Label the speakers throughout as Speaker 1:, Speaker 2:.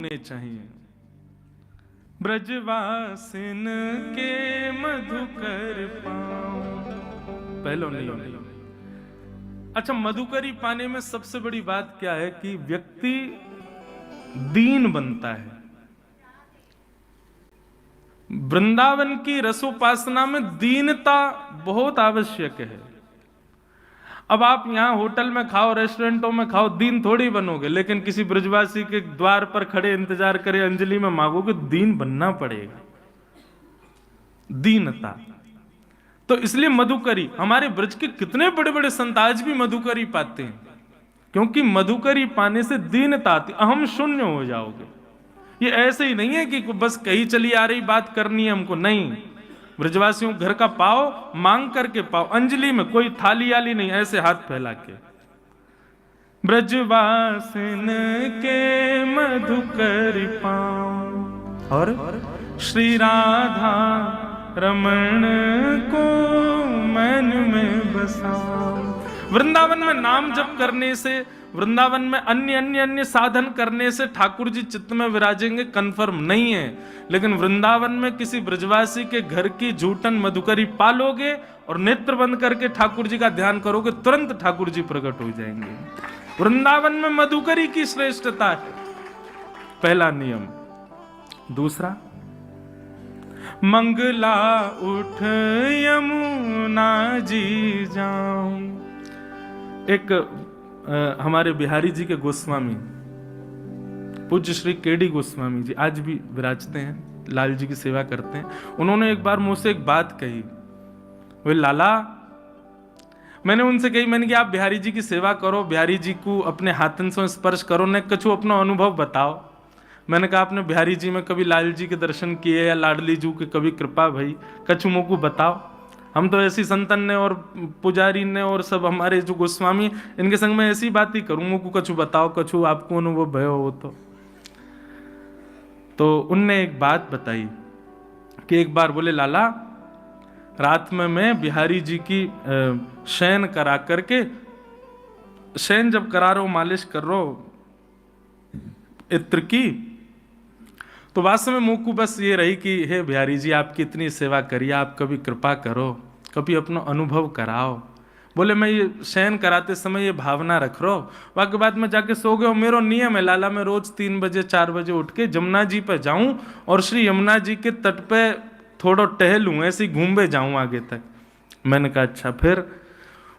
Speaker 1: होने चाहिए। ब्रजवासिन के मधुकर पाऊं, पहलो नियम। अच्छा, मधुकरी पाने में सबसे बड़ी बात क्या है कि व्यक्ति दीन बनता है। वृंदावन की रसोपासना में दीनता बहुत आवश्यक है। अब आप यहां होटल में खाओ, रेस्टोरेंटों में खाओ, दीन थोड़ी बनोगे, लेकिन किसी ब्रजवासी के द्वार पर खड़े इंतजार करे, अंजलि में मांगोगे, दीन बनना पड़ेगा। दीनता। तो इसलिए मधुकरी, हमारे ब्रज के कितने बड़े बड़े संत आज भी मधुकरी पाते हैं, क्योंकि मधुकरी पाने से दीनता आती, अहम शून्य हो जाओगे। ये ऐसे ही नहीं है कि बस कहीं चली आ रही बात करनी है हमको, नहीं। ब्रजवासियों घर का पाओ, मांग करके पाओ, अंजलि में, कोई थाली आली नहीं, ऐसे हाथ फैला के। ब्रजवासिन के मधुकर पाओ और श्री राधा रमण को मन में बसाओ। वृंदावन में नाम जप करने से, वृंदावन में अन्य साधन करने से ठाकुर जी चित्त में विराजेंगे, कंफर्म नहीं है। लेकिन वृंदावन में किसी ब्रजवासी के घर की जूठन मधुकरी पालोगे और नेत्र बंद करके ठाकुर जी का ध्यान करोगे, तुरंत ठाकुर जी प्रकट हो जाएंगे। वृंदावन में मधुकरी की श्रेष्ठता है, पहला नियम। दूसरा, मंगला उठ यमुना जी जाऊं। एक हमारे बिहारी जी के गोस्वामी, पूज्य श्री केडी गोस्वामी जी, आज भी विराजते हैं, लाल जी की सेवा करते हैं। उन्होंने एक बार मुझसे एक बात कही, वे लाला, मैंने उनसे कही, मैंने कि आप बिहारी जी की सेवा करो, बिहारी जी को अपने हाथन से स्पर्श करो, ने कछु अपना अनुभव बताओ। मैंने कहा, आपने बिहारी जी में कभी लाल जी के दर्शन किए या लाडली जी के कभी कृपा भई, कछु मुझको बताओ। हम तो ऐसी संतन ने और पुजारी ने और सब हमारे जो गोस्वामी, इनके संग में ऐसी बात ही करूं, मुझको कछु बताओ, कछु आपको अनुभव भयो हो तो उनने एक बात बताई कि एक बार बोले, लाला, रात में मैं बिहारी जी की शयन करा करके, शयन जब करा रहा हूं, मालिश कर रहा हूं इत्र की, तो वास्तव में मुझको बस ये रही कि हे बिहारी जी, आपकी इतनी सेवा करिए, आप कभी कृपा करो, कभी अपना अनुभव कराओ। बोले, मैं ये शयन कराते समय ये भावना रख रहा हूँ, वाके बाद में जाके सो गया। मेरो नियम है लाला, मैं रोज 3 बजे 4 बजे उठ के यमुना जी पे जाऊं और श्री यमुना जी के तट पे थोड़ा टहलूं, ऐसे घूमबे जाऊं आगे तक। मैंने कहा अच्छा। फिर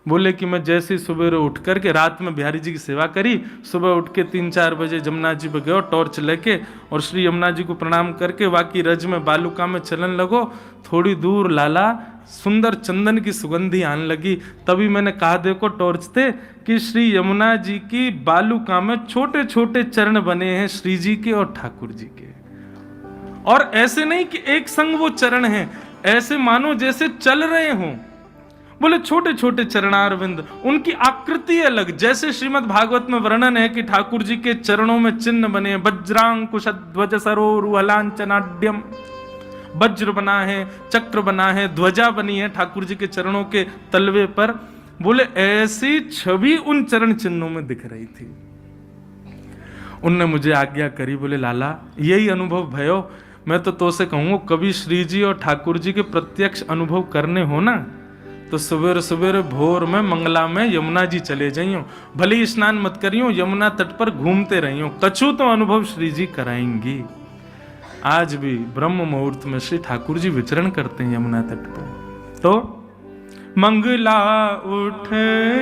Speaker 1: बोले कि मैं जैसे सुबह उठ करके, रात में बिहारी जी की सेवा करी, सुबह उठ के 3-4 बजे यमुना जी पे गयो टॉर्च लेके, और श्री यमुना जी को प्रणाम करके वाकी रज में बालुका में चलन लगो। थोड़ी दूर लाला सुंदर चंदन की सुगंधी आने लगी। तभी मैंने कहा, देखो टॉर्च थे, कि श्री यमुना जी की बालुका में छोटे छोटे चरण बने हैं, श्री जी के और ठाकुर जी के। और ऐसे नहीं कि एक संग वो चरण हैं, ऐसे मानो जैसे चल रहे हों। बोले छोटे छोटे चरणारविंद, उनकी आकृति अलग। जैसे श्रीमद् भागवत में वर्णन है कि ठाकुर जी के चरणों में चिन्ह बने, वज्रांकुश ध्वज सरोरुहलांचनाड्यम, वज्र बना है, चक्र बना है, ध्वजा बनी है ठाकुर जी के चरणों के तलवे पर। बोले ऐसी छवि उन चरण चिन्हों में दिख रही थी। उनने मुझे आज्ञा करी, बोले लाला, यही अनुभव भयो। मैं तो से कहूंगा, कभी श्री जी और ठाकुर जी के प्रत्यक्ष अनुभव करने हो ना, तो सवेरे सवेरे भोर में मंगला में यमुना जी चले जाइयो, भले ही स्नान मत करियो, यमुना तट पर घूमते रहियो, कछु तो अनुभव श्री जी कराएंगी। आज भी ब्रह्म मुहूर्त में श्री ठाकुर जी विचरण करते हैं यमुना तट पर। तो मंगला उठ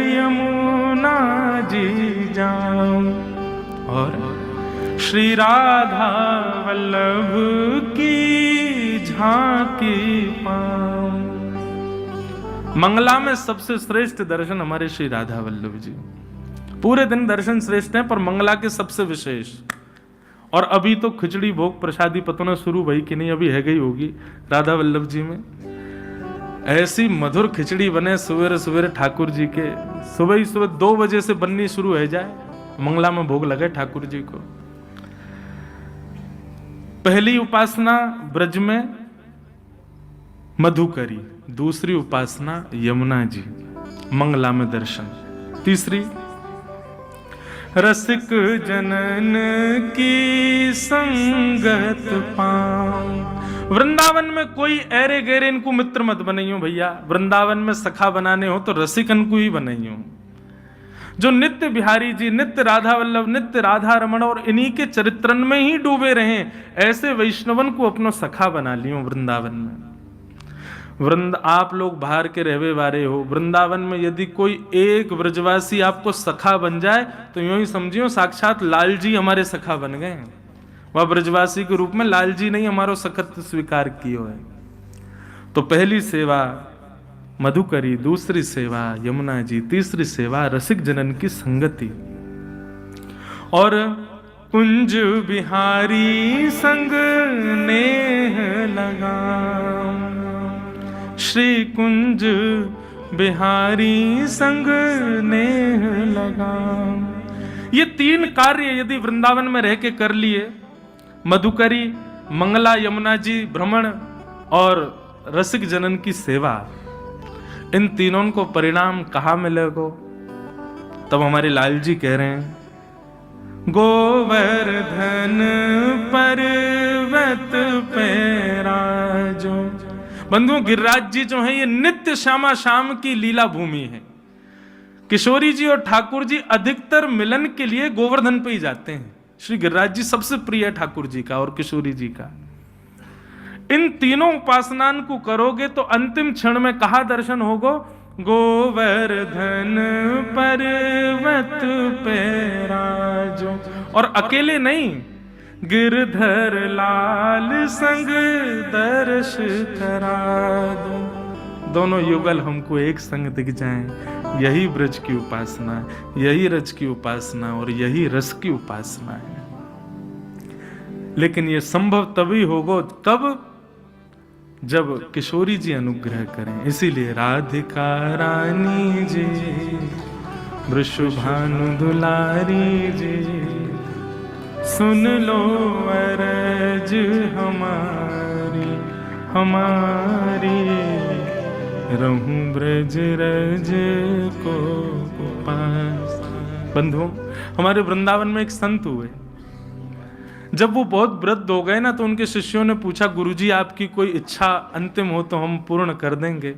Speaker 1: यमुना जी जाऊं और श्री राधा वल्लभ की झांकी पाऊं। मंगला में सबसे श्रेष्ठ दर्शन हमारे श्री राधा वल्लभ जी। पूरे दिन दर्शन श्रेष्ठ हैं, पर मंगला के सबसे विशेष। और अभी तो खिचड़ी भोग प्रसादी पतना शुरू भई कि नहीं, अभी है गई होगी राधा वल्लभ जी में। ऐसी मधुर खिचड़ी बने सवेरे सवेरे ठाकुर जी के, सुबह ही सुबह 2 बजे से बननी शुरू हो जाए, मंगला में भोग लगे ठाकुर जी को। पहली उपासना ब्रज में मधुकरी, दूसरी उपासना यमुना जी, मंगला में दर्शन, तीसरी रसिक जनन की संगत पाऊं। वृंदावन में कोई ऐरे गहरे इनको मित्र मत बनाइयो भैया। वृंदावन में सखा बनाने हो तो रसिकन को ही बनाइयो, जो नित्य बिहारी जी, नित्य राधा वल्लभ, नित्य राधा रमण और इन्हीं के चरित्रन में ही डूबे रहे, ऐसे वैष्णवन को अपनो सखा बना लियो वृंदावन में। आप लोग बाहर के रहवे वाले हो, वृंदावन में यदि कोई एक ब्रजवासी आपको सखा बन जाए तो यूं ही समझियो साक्षात लाल जी हमारे सखा बन गए। वह ब्रजवासी के रूप में लाल जी नहीं हमारो सखत स्वीकार कियो है। तो पहली सेवा मधुकरी, दूसरी सेवा यमुना जी, तीसरी सेवा रसिक जनन की संगति। और कुंज बिहारी संग नेह लगा, श्री कुंज बिहारी संग नेह लगा। ये तीन कार्य यदि वृंदावन में रह के कर लिए, मधुकरी, मंगला यमुना जी भ्रमण और रसिक जनन की सेवा, इन तीनों को परिणाम कहाँ मिलेगा? तब हमारे लाल जी कह रहे हैं, गोवर्धन पर्वत पे राजो। बंधुओं, गिरिराज जी जो है ये नित्य श्यामा शाम की लीला भूमि है। किशोरी जी और ठाकुर जी अधिकतर मिलन के लिए गोवर्धन पे ही जाते हैं। श्री गिरिराज जी सबसे प्रिय है ठाकुर जी का और किशोरी जी का। इन तीनों उपासनान को करोगे तो अंतिम क्षण में कहा दर्शन होगा? गोवर्धन पर्वत पे राजो। और अकेले नहीं, गिरधर लाल संग दर्श करा दो। दोनों युगल हमको एक संग दिख जाएं। यही ब्रज की उपासना, यही रज की उपासना और यही रस की उपासना है। लेकिन यह संभव तभी होगा तब जब किशोरी जी अनुग्रह करें। इसीलिए राधिका रानी जी, वृषभानु दुलारी जी, सुन लो अरज हमारी हमारी, रहूं ब्रज रज को पास। बंधुओं, हमारे वृंदावन में एक संत हुए। जब वो बहुत वृद्ध हो गए ना, तो उनके शिष्यों ने पूछा, गुरुजी आपकी कोई इच्छा अंतिम हो तो हम पूर्ण कर देंगे।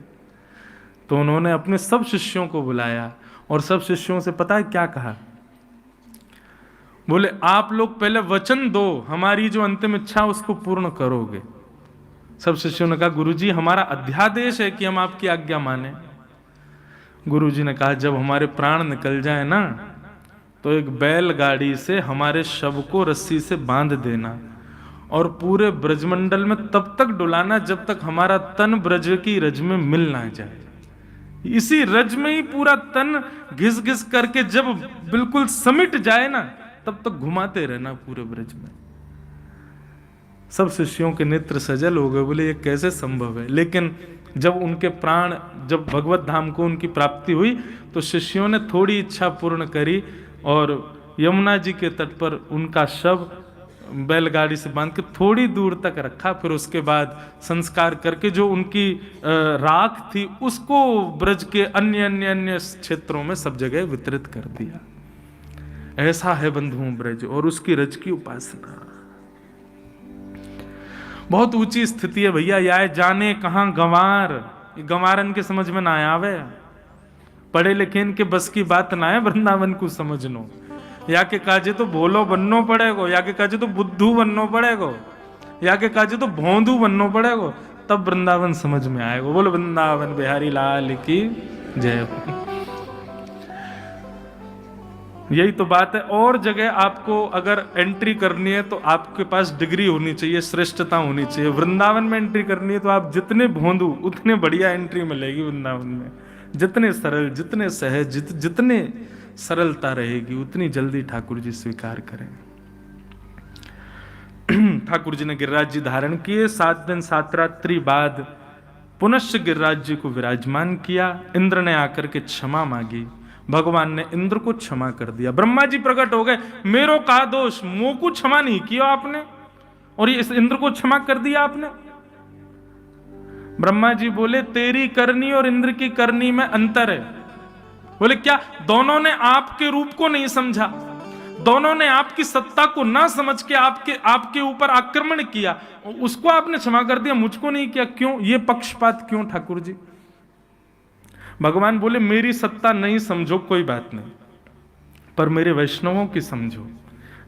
Speaker 1: तो उन्होंने अपने सब शिष्यों को बुलाया और सब शिष्यों से पता है क्या कहा? बोले, आप लोग पहले वचन दो, हमारी जो अंतिम इच्छा उसको पूर्ण करोगे। सब शिष्यों ने कहा, गुरुजी हमारा अध्यादेश है कि हम आपकी आज्ञा माने। गुरुजी ने कहा, जब हमारे प्राण निकल जाए ना, तो एक बैलगाड़ी से हमारे शव को रस्सी से बांध देना और पूरे ब्रजमंडल में तब तक डुलाना जब तक हमारा तन ब्रज की रज में मिल ना जाए। इसी रज में ही पूरा तन घिस घिस करके जब बिल्कुल समिट जाए ना, तब तक घुमाते रहना पूरे ब्रज में। सब शिष्यों के नेत्र सजल हो गए, बोले ये कैसे संभव है? लेकिन जब उनके प्राण, जब भगवत धाम को उनकी प्राप्ति हुई, तो शिष्यों ने थोड़ी इच्छा पूर्ण करी और यमुना जी के तट पर उनका शव बैलगाड़ी से बांध के थोड़ी दूर तक रखा। फिर उसके बाद संस्कार करके जो उनकी राख थी उसको ब्रज के अन्य अन्य अन्य क्षेत्रों में सब जगह वितरित कर दिया। ऐसा है बंधुओं ब्रज और उसकी रज की उपासना। बहुत ऊंची स्थिति है भैया। या जाने कहां गंवार, गंवारन के समझ में ना आवे, पढ़े लिखे इनके बस की बात ना है वृंदावन को समझनो। या के काजे तो भोलो बननो पड़ेगो, या के काजे तो बुद्धू बननो पड़ेगो, या के काजे तो भोंदू बननो पड़ेगो, तब वृंदावन समझ में आएगा। बोलो वृंदावन बिहारी लाल की जय। यही तो बात है। और जगह आपको अगर एंट्री करनी है तो आपके पास डिग्री होनी चाहिए, श्रेष्ठता होनी चाहिए। वृंदावन में एंट्री करनी है तो आप जितने भोंदू उतने बढ़िया एंट्री मिलेगी वृंदावन में। जितने सरल, जितने सहज, जितने सरलता रहेगी, उतनी जल्दी ठाकुर जी स्वीकार करें। ठाकुर जी ने गिरिराज जी धारण किए। 7 दिन 7 रात्रि बाद पुनश्च गिरिराज जी को विराजमान किया। इंद्र ने आकर के क्षमा मांगी, भगवान ने इंद्र को क्षमा कर दिया। ब्रह्मा जी प्रकट हो गए, मेरो का दोष, मुंह को क्षमा नहीं किया आपने और ये इस इंद्र को क्षमा कर दिया आपने। ब्रह्मा जी बोले, तेरी करनी और इंद्र की करनी में अंतर है। बोले क्या? दोनों ने आपके रूप को नहीं समझा। दोनों ने आपकी सत्ता को ना समझ के आपके ऊपर आक्रमण किया, उसको आपने क्षमा कर दिया, मुझको नहीं किया, क्यों? ये पक्षपात क्यों ठाकुर जी? भगवान बोले मेरी सत्ता नहीं समझो कोई बात नहीं, पर मेरे वैष्णवों की समझो।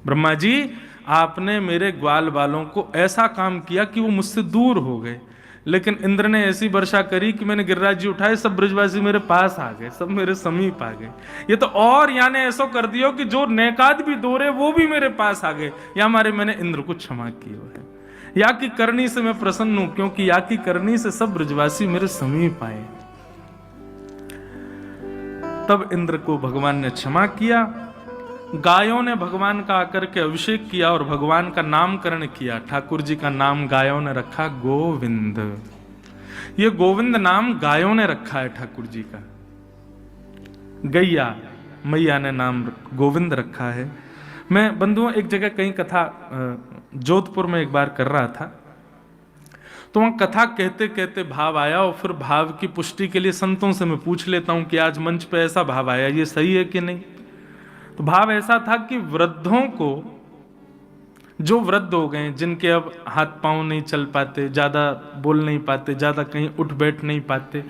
Speaker 1: ब्रह्मा जी आपने मेरे ग्वाल बालों को ऐसा काम किया कि वो मुझसे दूर हो गए, लेकिन इंद्र ने ऐसी वर्षा करी कि मैंने गिरिराज जी उठाए, सब ब्रजवासी मेरे पास आ गए, सब मेरे समीप आ गए। ये तो और याने ऐसा कर दियो कि जो नेकाद भी दूर है वो भी मेरे पास आ गए, या हमारे मैंने इंद्र को क्षमा किया है। या की करनी से मैं प्रसन्न हूं, क्योंकि या की करनी से सब ब्रजवासी मेरे समीप आए। तब इंद्र को भगवान ने क्षमा किया। गायों ने भगवान का आकर के अभिषेक किया और भगवान का नामकरण किया। ठाकुर जी का नाम गायों ने रखा गोविंद। ये गोविंद नाम गायों ने रखा है ठाकुर जी का। गैया मैया ने नाम गोविंद रखा है। मैं बंधुओं एक जगह कहीं कथा जोधपुर में एक बार कर रहा था, तो वहां कथा कहते कहते भाव आया, और फिर भाव की पुष्टि के लिए संतों से मैं पूछ लेता हूं कि आज मंच पे ऐसा भाव आया, ये सही है कि नहीं। तो भाव ऐसा था कि वृद्धों को, जो वृद्ध हो गए, जिनके अब हाथ पांव नहीं चल पाते, ज्यादा बोल नहीं पाते, ज्यादा कहीं उठ बैठ नहीं पाते,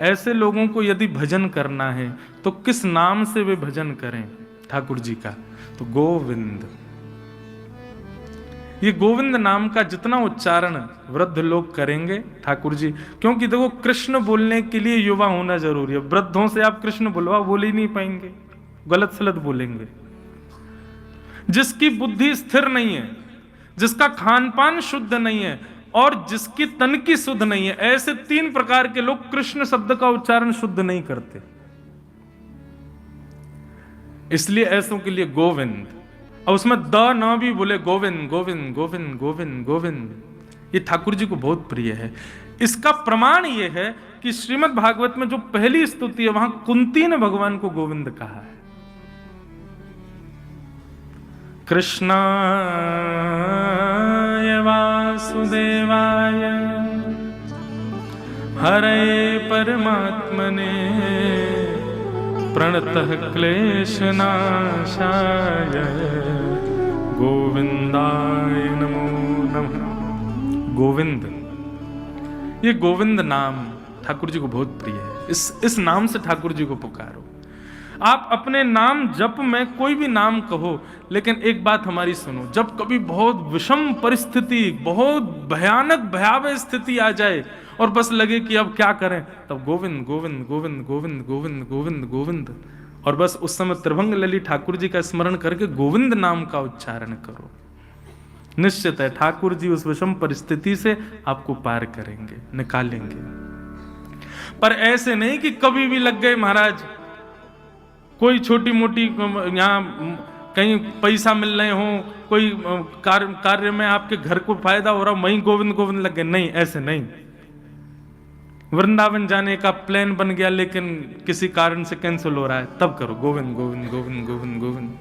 Speaker 1: ऐसे लोगों को यदि भजन करना है तो किस नाम से वे भजन करें ठाकुर जी का? तो गोविंद। ये गोविंद नाम का जितना उच्चारण वृद्ध लोग करेंगे ठाकुर जी, क्योंकि देखो कृष्ण बोलने के लिए युवा होना जरूरी है। वृद्धों से आप कृष्ण बुलवा बोल ही नहीं पाएंगे, गलत सलत बोलेंगे। जिसकी बुद्धि स्थिर नहीं है, जिसका खान पान शुद्ध नहीं है और जिसकी तन की शुद्ध नहीं है, ऐसे 3 प्रकार के लोग कृष्ण शब्द का उच्चारण शुद्ध नहीं करते। इसलिए ऐसों के लिए गोविंद, और उसमें द न भी बोले, गोविंद गोविंद गोविंद गोविंद गोविंद। ये ठाकुर जी को बहुत प्रिय है। इसका प्रमाण यह है कि श्रीमद् भागवत में जो पहली स्तुति है वहां कुंती ने भगवान को गोविंद कहा है। कृष्णाय वासुदेवाय हरे परमात्मने प्रणतः क्लेशनाशाय गोविंदाय नमो नमः। गोविंद, ये गोविंद नाम ठाकुर जी को बहुत प्रिय है। इस नाम से ठाकुर जी को पुकारो। आप अपने नाम जप में कोई भी नाम कहो, लेकिन एक बात हमारी सुनो, जब कभी बहुत विषम परिस्थिति, बहुत भयानक भयावह स्थिति आ जाए और बस लगे कि अब क्या करें, तब गोविंद गोविंद गोविंद गोविंद गोविंद गोविंद गोविंद, और बस उस समय त्रिभंग लली ठाकुर जी का स्मरण करके गोविंद नाम का उच्चारण करो। निश्चित है ठाकुर जी उस विषम परिस्थिति से आपको पार करेंगे, निकालेंगे। पर ऐसे नहीं कि कभी भी लग गए महाराज, कोई छोटी मोटी यहाँ कहीं पैसा मिल रहे हो, कोई कार्य में आपके घर को फायदा हो रहा, वहीं गोविंद गोविंद लग गए, नहीं, ऐसे नहीं। वृंदावन जाने का प्लान बन गया लेकिन किसी कारण से कैंसिल हो रहा है, तब करो गोविंद गोविंद गोविंद गोविंद गोविंद,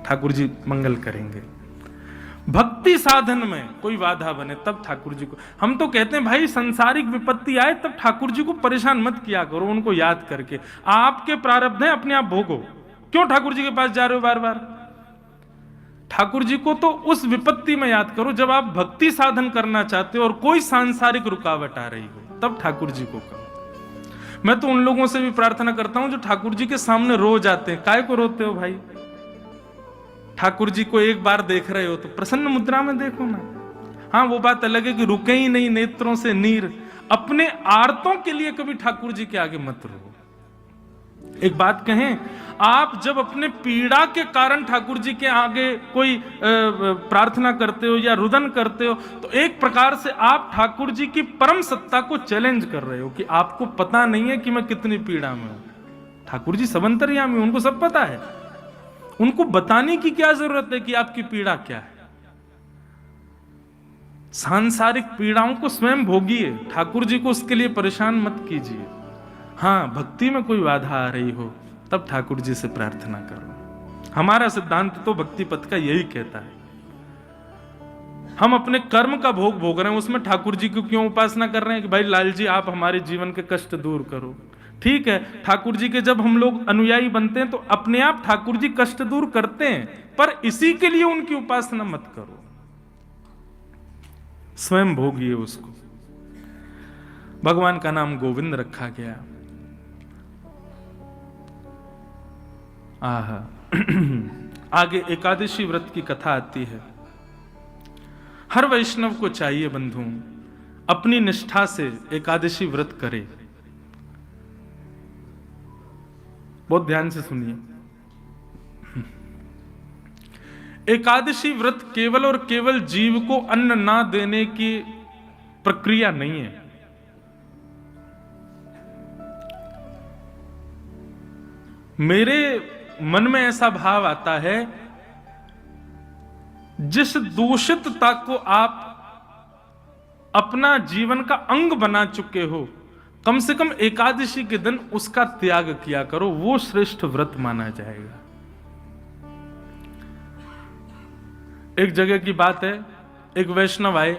Speaker 1: ठाकुर जी मंगल करेंगे। भक्ति साधन में कोई बाधा बने तब ठाकुर जी को, हम तो कहते हैं भाई संसारिक विपत्ति आए तब ठाकुर जी को परेशान मत किया करो, उनको याद करके। आपके प्रारब्ध है, अपने आप भोगो। क्यों ठाकुर जी के पास जा रहे हो बार बार? ठाकुर जी को तो उस विपत्ति में याद करो जब आप भक्ति साधन करना चाहते हो और कोई सांसारिक रुकावट आ रही हो, तब ठाकुर जी को करो। मैं तो उन लोगों से भी प्रार्थना करता हूं जो ठाकुर जी के सामने रो जाते हैं। काय को रोते हो भाई? ठाकुर जी को एक बार देख रहे हो तो प्रसन्न मुद्रा में देखो ना। हाँ, वो बात अलग है कि रुके ही नहीं नेत्रों से नीर। अपने आर्तों के लिए कभी ठाकुर जी के आगे मत रो। एक बात कहें, आप जब अपने पीड़ा के कारण ठाकुर जी के आगे कोई प्रार्थना करते हो या रुदन करते हो, तो एक प्रकार से आप ठाकुर जी की परम सत्ता को चैलेंज कर रहे हो कि आपको पता नहीं है कि मैं कितनी पीड़ा में हूं। ठाकुर जी सब अंतर्यामी, उनको सब पता है। उनको बताने की क्या जरूरत है कि आपकी पीड़ा क्या है। सांसारिक पीड़ाओं को स्वयं भोगिए, ठाकुर जी को उसके लिए परेशान मत कीजिए। हाँ, भक्ति में कोई बाधा आ रही हो तब ठाकुर जी से प्रार्थना करो। हमारा सिद्धांत तो भक्ति पथ का यही कहता है। हम अपने कर्म का भोग भोग रहे हैं, उसमें ठाकुर जी को क्यों उपासना कर रहे हैं कि भाई लाल जी आप हमारे जीवन के कष्ट दूर करो। ठीक है, ठाकुर जी के जब हम लोग अनुयायी बनते हैं तो अपने आप ठाकुर जी कष्ट दूर करते हैं, पर इसी के लिए उनकी उपासना मत करो, स्वयं भोगिए उसको। भगवान का नाम गोविंद रखा गया। आहा आगे एकादशी व्रत की कथा आती है। हर वैष्णव को चाहिए बंधु अपनी निष्ठा से एकादशी व्रत करे। बहुत ध्यान से सुनिए, एकादशी व्रत केवल और केवल जीव को अन्न ना देने की प्रक्रिया नहीं है। मेरे मन में ऐसा भाव आता है, जिस दूषितता को आप अपना जीवन का अंग बना चुके हो, कम से कम एकादशी के दिन उसका त्याग किया करो, वो श्रेष्ठ व्रत माना जाएगा। एक जगह की बात है, एक वैष्णव आए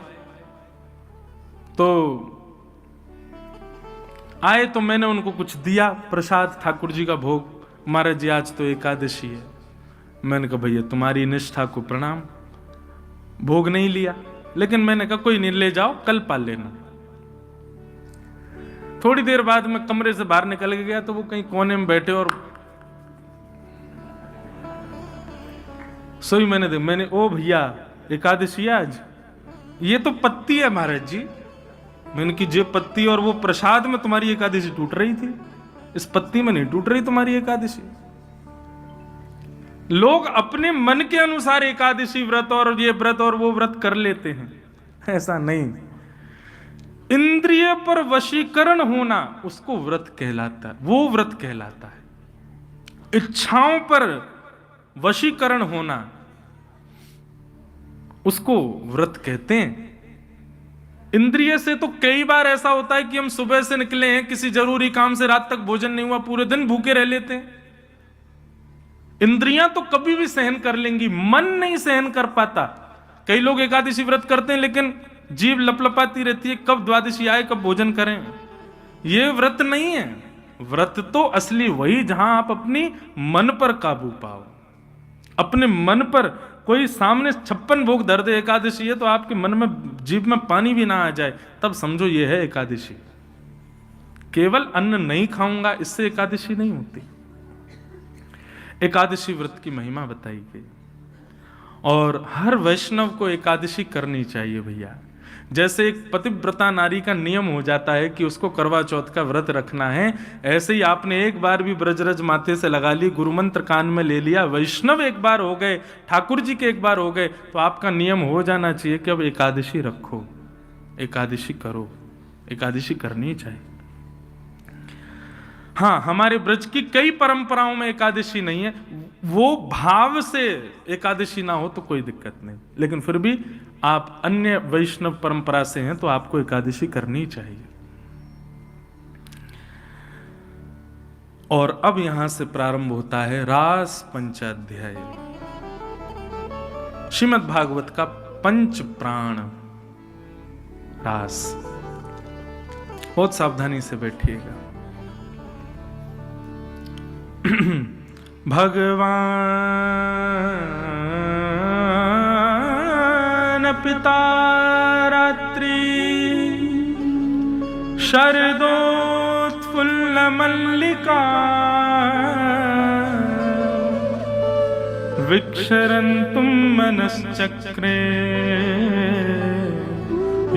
Speaker 1: तो मैंने उनको कुछ दिया प्रसाद, ठाकुर जी का भोग। महाराज जी आज तो एकादशी है। मैंने कहा भैया तुम्हारी निष्ठा को प्रणाम, भोग नहीं लिया, लेकिन मैंने कहा कोई नहीं, ले जाओ कल पाल लेना। थोड़ी देर बाद मैं कमरे से बाहर निकल गया तो वो कहीं कोने में बैठे और सोई मैंने ओ भैया एकादशी आज, ये तो पत्ती है महाराज जी। मैंने कि जे पत्ती और वो प्रसाद में तुम्हारी एकादशी टूट रही थी, इस पत्ती में नहीं टूट रही तुम्हारी एकादशी। लोग अपने मन के अनुसार एकादशी व्रत और ये व्रत और वो व्रत कर लेते हैं, ऐसा नहीं। इंद्रिय पर वशीकरण होना उसको व्रत कहलाता है, वो व्रत कहलाता है। इच्छाओं पर वशीकरण होना उसको व्रत कहते हैं। इंद्रिय से तो कई बार ऐसा होता है कि हम सुबह से निकले हैं, किसी जरूरी काम से रात तक भोजन नहीं हुआ, पूरे दिन भूखे रह लेते हैं। इंद्रियां तो कभी भी सहन कर लेंगी, मन नहीं सहन कर पाता। कई लोग एकादशी व्रत करते हैं लेकिन जीभ लपलपाती रहती है, कब द्वादशी आए, कब भोजन करें। यह व्रत नहीं है। व्रत तो असली वही जहां आप अपनी मन पर काबू पाओ, अपने मन पर। कोई सामने 56 भोग धर दे, एकादशी है, तो आपके मन में जीभ में पानी भी ना आ जाए, तब समझो यह है एकादशी। केवल अन्न नहीं खाऊंगा इससे एकादशी नहीं होती। एकादशी व्रत की महिमा बताई गई और हर वैष्णव को एकादशी करनी चाहिए भैया। जैसे एक पतिव्रता नारी का नियम हो जाता है कि उसको करवा चौथ का व्रत रखना है, ऐसे ही आपने एक बार भी ब्रजरज माथे से लगा ली, गुरु मंत्र कान में ले लिया, वैष्णव एक बार हो गए, ठाकुर जी के एक बार हो गए, तो आपका नियम हो जाना चाहिए कि अब एकादशी रखो, एकादशी करो, एकादशी करनी चाहिए। हाँ, हमारे ब्रज की कई परंपराओं में एकादशी नहीं है, वो भाव से एकादशी ना हो तो कोई दिक्कत नहीं, लेकिन फिर भी आप अन्य वैष्णव परंपरा से हैं तो आपको एकादशी करनी चाहिए। और अब यहां से प्रारंभ होता है रास पंचाध्याय, श्रीमद् भागवत का पंच प्राण रास। बहुत सावधानी से बैठिएगा। भगवान पिता रात्रि शरदोत्फुल्ल मल्लिका विक्षरन्तुं मनश्चक्रे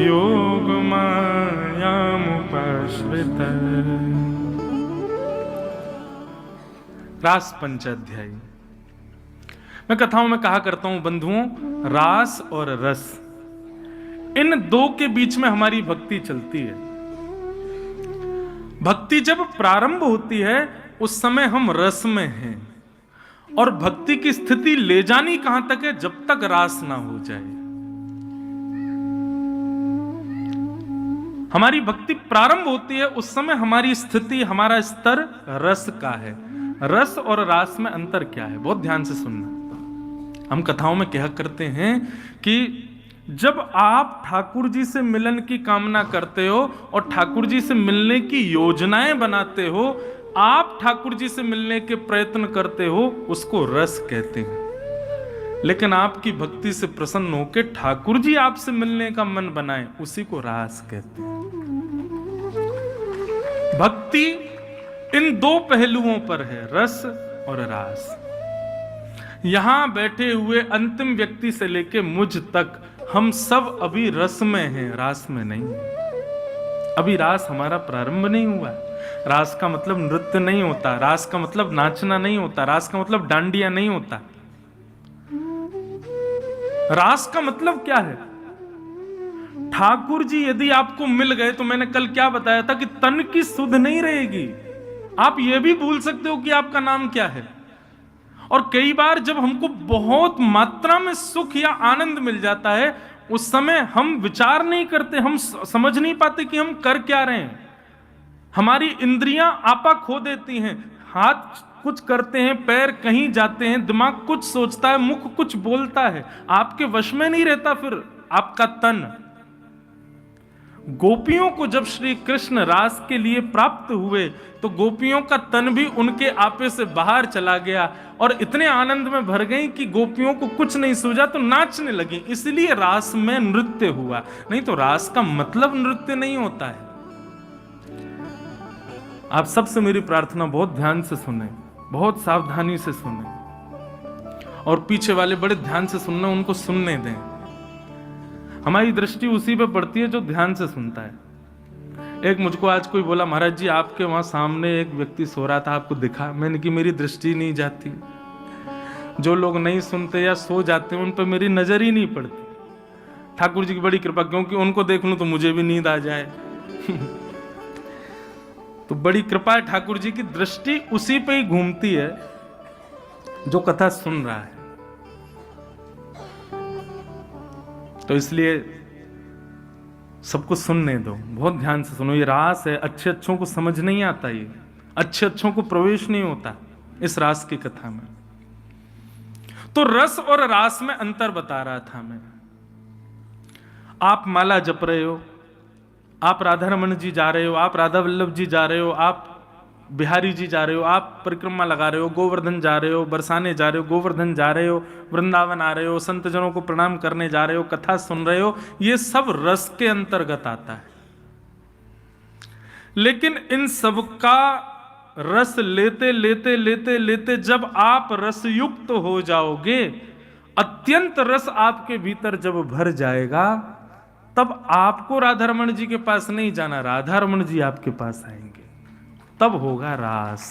Speaker 1: योगमायामुपाश्रित। रास पंचाध्यायी। मैं कथाओं में कहा करता हूं बंधुओं, रास और रस, इन दो के बीच में हमारी भक्ति चलती है। भक्ति जब प्रारंभ होती है उस समय हम रस में हैं, और भक्ति की स्थिति ले जानी कहां तक है, जब तक रास ना हो जाए। हमारी भक्ति प्रारंभ होती है उस समय हमारी स्थिति, हमारा स्तर रस का है। रस और रास में अंतर क्या है, बहुत ध्यान से सुनना। हम कथाओं में कहा करते हैं कि जब आप ठाकुर जी से मिलन की कामना करते हो और ठाकुर जी से मिलने की योजनाएं बनाते हो, आप ठाकुर जी से मिलने के प्रयत्न करते हो, उसको रस कहते हैं। लेकिन आपकी भक्ति से प्रसन्न होकर ठाकुर जी आपसे मिलने का मन बनाए, उसी को रास कहते हैं। भक्ति इन दो पहलुओं पर है, रस और रास। यहां बैठे हुए अंतिम व्यक्ति से लेके मुझ तक हम सब अभी रस में हैं, रास में नहीं। अभी रास हमारा प्रारंभ नहीं हुआ। रास का मतलब नृत्य नहीं होता, रास का मतलब नाचना नहीं होता, रास का मतलब डांडिया नहीं होता। रास का मतलब क्या है? ठाकुर जी यदि आपको मिल गए तो मैंने कल क्या बताया था कि तन की सुध नहीं रहेगी। आप यह भी भूल सकते हो कि आपका नाम क्या है। और कई बार जब हमको बहुत मात्रा में सुख या आनंद मिल जाता है, उस समय हम विचार नहीं करते, हम समझ नहीं पाते कि हम कर क्या रहे हैं। हमारी इंद्रियां आपा खो देती हैं, हाथ कुछ करते हैं, पैर कहीं जाते हैं, दिमाग कुछ सोचता है, मुख कुछ बोलता है, आपके वश में नहीं रहता फिर आपका तन। गोपियों को जब श्री कृष्ण रास के लिए प्राप्त हुए तो गोपियों का तन भी उनके आपे से बाहर चला गया और इतने आनंद में भर गई कि गोपियों को कुछ नहीं सूझा तो नाचने लगी। इसलिए रास में नृत्य हुआ, नहीं तो रास का मतलब नृत्य नहीं होता है। आप सबसे मेरी प्रार्थना, बहुत ध्यान से सुने, बहुत सावधानी से सुने, और पीछे वाले बड़े ध्यान से सुनना, उनको सुनने दें। हमारी दृष्टि उसी पे पड़ती है जो ध्यान से सुनता है। एक मुझको आज कोई बोला, महाराज जी आपके वहां सामने एक व्यक्ति सो रहा था, आपको दिखा? मैंने कि मेरी दृष्टि नहीं जाती। जो लोग नहीं सुनते या सो जाते हैं उन पर मेरी नजर ही नहीं पड़ती। ठाकुर जी की बड़ी कृपा, क्योंकि उनको देख लूं तो मुझे भी नींद आ जाए। तो बड़ी कृपा है ठाकुर जी की, दृष्टि उसी पे ही घूमती है जो कथा सुन रहा है। तो इसलिए सबको सुनने दो, बहुत ध्यान से सुनो। ये रास है, अच्छे अच्छों को समझ नहीं आता, ये अच्छे अच्छों को प्रवेश नहीं होता इस रास की कथा में। तो रस और रास में अंतर बता रहा था मैं। आप माला जप रहे हो, आप राधा रमन जी जा रहे हो, आप राधा वल्लभ जी जा रहे हो, आप बिहारी जी जा रहे हो, आप परिक्रमा लगा रहे हो, गोवर्धन जा रहे हो, बरसाने जा रहे हो, गोवर्धन जा रहे हो, वृंदावन आ रहे हो, संत जनों को प्रणाम करने जा रहे हो, कथा सुन रहे हो, ये सब रस के अंतर्गत आता है। लेकिन इन सब का रस लेते लेते लेते लेते जब आप रसयुक्त हो जाओगे, अत्यंत रस आपके भीतर जब भर जाएगा, तब आपको राधा रमन जी के पास नहीं जाना, राधा रमन जी आपके पास आएंगे, तब होगा रास।